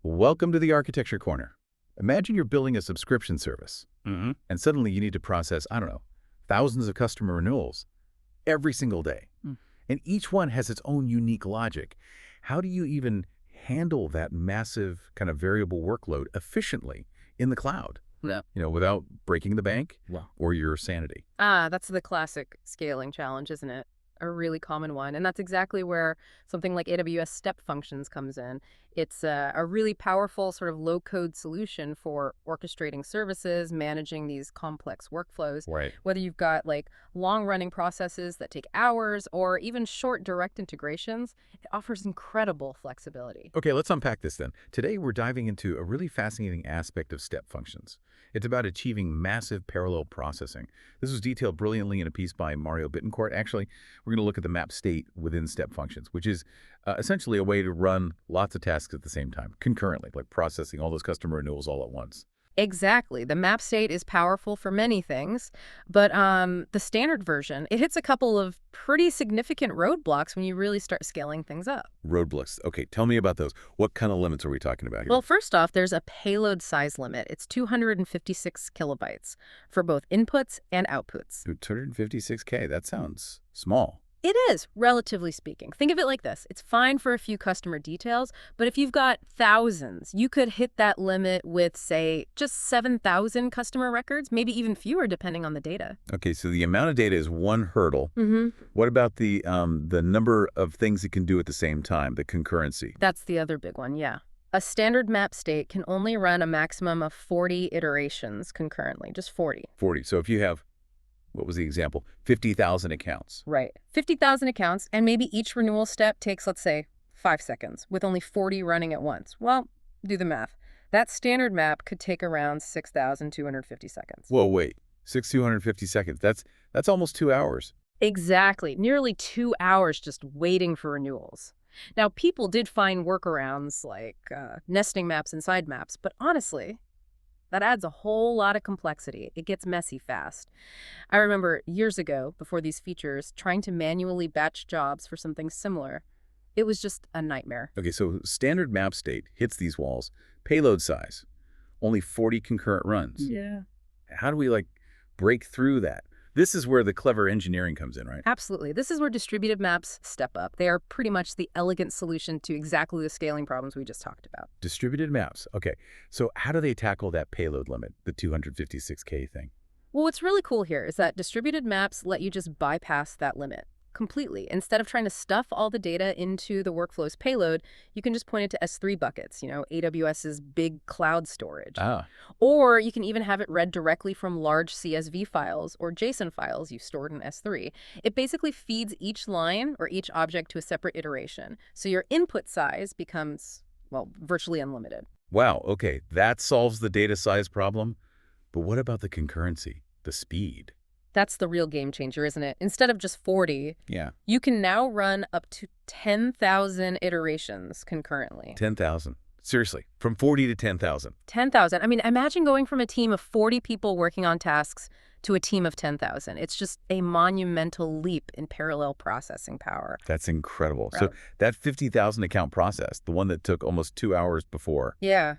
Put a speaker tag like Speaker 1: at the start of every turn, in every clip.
Speaker 1: Welcome to the Architecture Corner. Imagine you're building a subscription service,
Speaker 2: Hmm.
Speaker 1: and suddenly you need to process, I don't know, thousands of customer renewals every single day.
Speaker 2: Mm.
Speaker 1: And each one has its own unique logic. How do you even handle that massive kind of variable workload efficiently in the cloud?
Speaker 2: Yeah.
Speaker 1: Without breaking the bank
Speaker 2: Wow.
Speaker 1: or your sanity.
Speaker 3: That's the classic scaling challenge, isn't it? A really common one. And that's exactly where something like AWS Step Functions comes in. It's a really powerful sort of low-code solution for orchestrating services, managing these complex workflows.
Speaker 1: Right.
Speaker 3: Whether you've got like long-running processes that take hours or even short direct integrations, it offers incredible flexibility.
Speaker 1: Okay, let's unpack this then. Today, we're diving into a really fascinating aspect of step functions. It's about achieving massive parallel processing. This was detailed brilliantly in a piece by Mario Bittencourt. Actually, we're going to look at the map state within step functions, which is essentially a way to run lots of tasks at the same time, concurrently, like processing all those customer renewals all at once.
Speaker 3: Exactly. The map state is powerful for many things, but the standard version, it hits a couple of pretty significant roadblocks when you really start scaling things up.
Speaker 1: Roadblocks. Okay, tell me about those. What kind of limits are we talking about here?
Speaker 3: Well, first off, there's a payload size limit. It's 256 kilobytes for both inputs and outputs.
Speaker 1: 256K, that sounds small.
Speaker 3: It is, relatively speaking. Think of it like this. It's fine for a few customer details, but if you've got thousands, you could hit that limit with, say, just 7,000 customer records, maybe even fewer depending on the data.
Speaker 1: Okay, so the amount of data is one hurdle.
Speaker 3: Mm-hmm.
Speaker 1: What about the number of things it can do at the same time, the concurrency?
Speaker 3: That's the other big one, yeah. A standard map state can only run a maximum of 40 iterations concurrently, just 40.
Speaker 1: 40. So if you have, what was the example? 50,000 accounts.
Speaker 3: Right. 50,000 accounts, and maybe each renewal step takes, let's say, 5 seconds, with only 40 running at once. Well, do the math. That standard map could take around 6,250 seconds.
Speaker 1: Whoa, wait. 250 seconds. That's almost 2 hours.
Speaker 3: Exactly. Nearly 2 hours just waiting for renewals. Now, people did find workarounds like nesting maps inside maps, but honestly, that adds a whole lot of complexity. It gets messy fast. I remember years ago, before these features, trying to manually batch jobs for something similar. It was just a nightmare.
Speaker 1: Okay, so standard map state hits these walls. Payload size, only 40 concurrent runs.
Speaker 3: Yeah.
Speaker 1: How do we, break through that? This is where the clever engineering comes in, right?
Speaker 3: Absolutely. This is where distributed maps step up. They are pretty much the elegant solution to exactly the scaling problems we just talked about.
Speaker 1: Distributed maps. Okay, so how do they tackle that payload limit, the 256K thing?
Speaker 3: Well, what's really cool here is that distributed maps let you just bypass that limit completely. Instead of trying to stuff all the data into the workflow's payload, you can just point it to S3 buckets, AWS's big cloud storage.
Speaker 1: Ah,
Speaker 3: Or you can even have it read directly from large CSV files or JSON files you stored in S3. It basically feeds each line or each object to a separate iteration. So your input size becomes, well, virtually unlimited.
Speaker 1: wow, okay, that solves the data size problem. But what about the concurrency, the speed?
Speaker 3: That's the real game changer, isn't it? Instead of just 40,
Speaker 1: Yeah,
Speaker 3: you can now run up to 10,000 iterations concurrently.
Speaker 1: 10,000. Seriously, from 40 to 10,000.
Speaker 3: 10,000. I mean, imagine going from a team of 40 people working on tasks to a team of 10,000. It's just a monumental leap in parallel processing power.
Speaker 1: That's incredible.
Speaker 3: Right.
Speaker 1: So that 50,000 account process, the one that took almost 2 hours before.
Speaker 3: Yeah,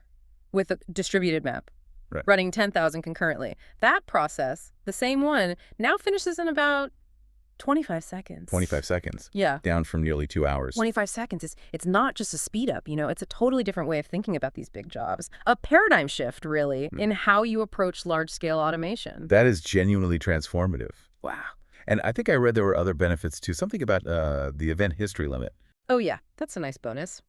Speaker 3: with a distributed map.
Speaker 1: Right.
Speaker 3: Running 10,000 concurrently. That process, the same one, now finishes in about 25 seconds.
Speaker 1: 25 seconds.
Speaker 3: Yeah.
Speaker 1: Down from nearly 2 hours.
Speaker 3: 25 seconds. It's not just a speed up, it's a totally different way of thinking about these big jobs. A paradigm shift, really, in how you approach large-scale automation.
Speaker 1: That is genuinely transformative.
Speaker 3: Wow.
Speaker 1: And I think I read there were other benefits too. Something about the event history limit.
Speaker 3: Oh yeah, that's a nice bonus.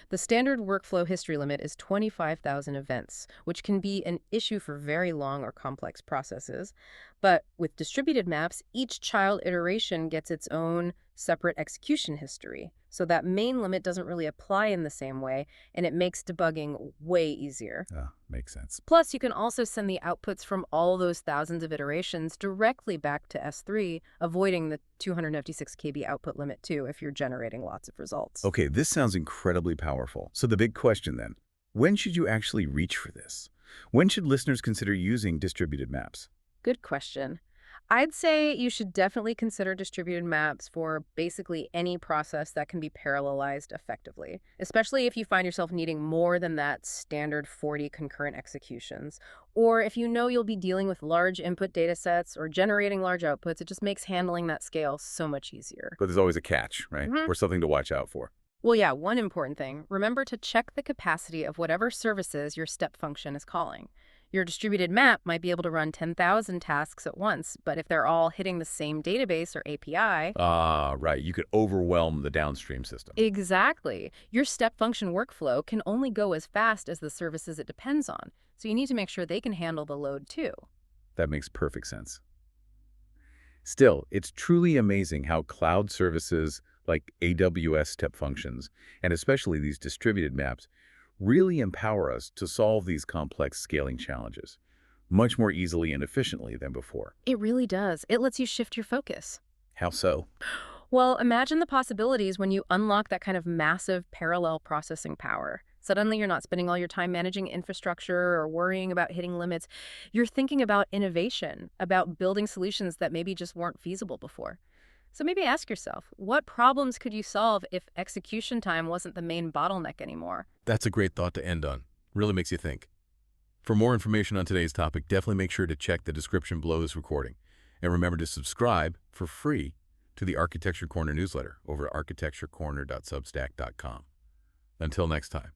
Speaker 3: The standard workflow history limit is 25,000 events, which can be an issue for very long or complex processes. But with distributed maps, each child iteration gets its own separate execution history. So that main limit doesn't really apply in the same way, and it makes debugging way easier.
Speaker 1: Oh, makes sense.
Speaker 3: Plus, you can also send the outputs from all those thousands of iterations directly back to S3, avoiding the 256 KB output limit too if you're generating lots of results.
Speaker 1: Okay, this sounds incredibly powerful. So the big question then, when should you actually reach for this? When should listeners consider using distributed maps?
Speaker 3: Good question. I'd say you should definitely consider distributed maps for basically any process that can be parallelized effectively, especially if you find yourself needing more than that standard 40 concurrent executions. Or if you know you'll be dealing with large input data sets or generating large outputs, it just makes handling that scale so much easier.
Speaker 1: But there's always a catch, right?
Speaker 3: Mhm.
Speaker 1: Or something to watch out for.
Speaker 3: Well, yeah, one important thing. Remember to check the capacity of whatever services your step function is calling. Your distributed map might be able to run 10,000 tasks at once, but if they're all hitting the same database or API,
Speaker 1: Ah, right. You could overwhelm the downstream system.
Speaker 3: exactly. Your step function workflow can only go as fast as the services it depends on, so you need to make sure they can handle the load too.
Speaker 1: That makes perfect sense. Still, it's truly amazing how cloud services like AWS Step Functions, and especially these distributed maps, really empower us to solve these complex scaling challenges much more easily and efficiently than before.
Speaker 3: It really does. It lets you shift your focus.
Speaker 1: How so?
Speaker 3: Well, imagine the possibilities when you unlock that kind of massive parallel processing power. Suddenly, you're not spending all your time managing infrastructure or worrying about hitting limits. You're thinking about innovation, about building solutions that maybe just weren't feasible before. So maybe ask yourself, what problems could you solve if execution time wasn't the main bottleneck anymore?
Speaker 2: That's a great thought to end on. Really makes you think. For more information on today's topic, definitely make sure to check the description below this recording. And remember to subscribe for free to the Architecture Corner newsletter over at architecturecorner.substack.com. Until next time.